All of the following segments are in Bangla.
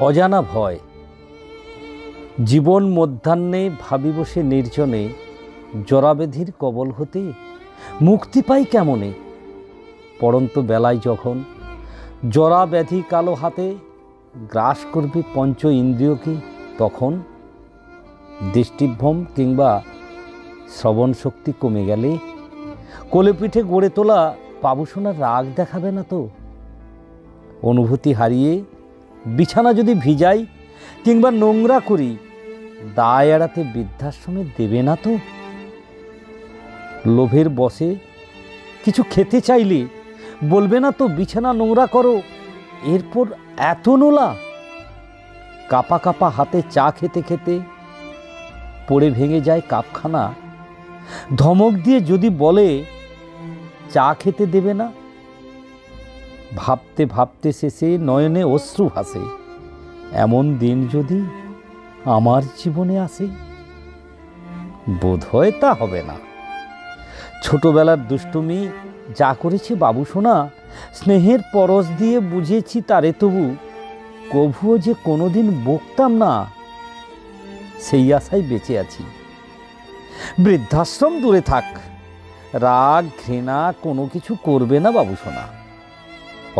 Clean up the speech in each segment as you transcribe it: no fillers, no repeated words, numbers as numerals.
অজানা ভয়। জীবন মধ্যাহ্নে ভাবি বসে নির্জনে, জরাব্যাধির কবল হতে মুক্তি পাই কেমনে। পড়ন্ত বেলায় যখন জরাব্যাধি কালো হাতে গ্রাস করবে পঞ্চ ইন্দ্রিয়কে, তখন দৃষ্টিভ্রম কিংবা শ্রবণ শক্তি কমে গেলে কোলে পিঠে গড়ে তোলা বাবুসোনার রাগ দেখাবে না তো। অনুভূতি হারিয়ে বিছানা যদি ভিজাই কিংবা নোংরা করি, দায় এড়াতে বৃদ্ধাশ্রমে দেবে না তো। লোভের বশে কিছু খেতে চাইলে বলবে না তো বিছানা নোংরা করো, এরপর এত নোলা। কাপা কাপা হাতে চা খেতে খেতে পড়ে ভেঙে যায় কাপখানা, ধমক দিয়ে যদি বলে চা খেতে দেবে না। ভাবতে ভাবতে শেষে নয়নে অশ্রু ভাসে, এমন দিন যদি আমার জীবনে আসে। বোধহয় তা হবে না। ছোটবেলার দুষ্টুমি যা করেছে বাবুসোনা, স্নেহের পরশ দিয়ে বুঝেছি তারে, তবু কভুও যে কোনোদিন বকতাম না, সেই আশায় বেঁচে আছি। বৃদ্ধাশ্রম দূরে থাক, রাগ ঘৃণা কোনো কিছু করবে না বাবুসোনা।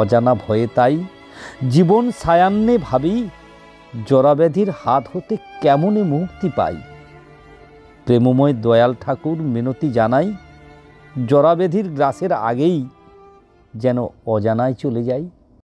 অজানা ভয়ে তাই জীবন সায়ান্নে ভাবি, জরাব্যাধির হাত হতে কেমনে মুক্তি পাই। প্রেমময় দয়াল ঠাকুর মিনতি জানাই, জরাব্যাধির গ্রাসের আগেই যেন অজানায় চলে যাই।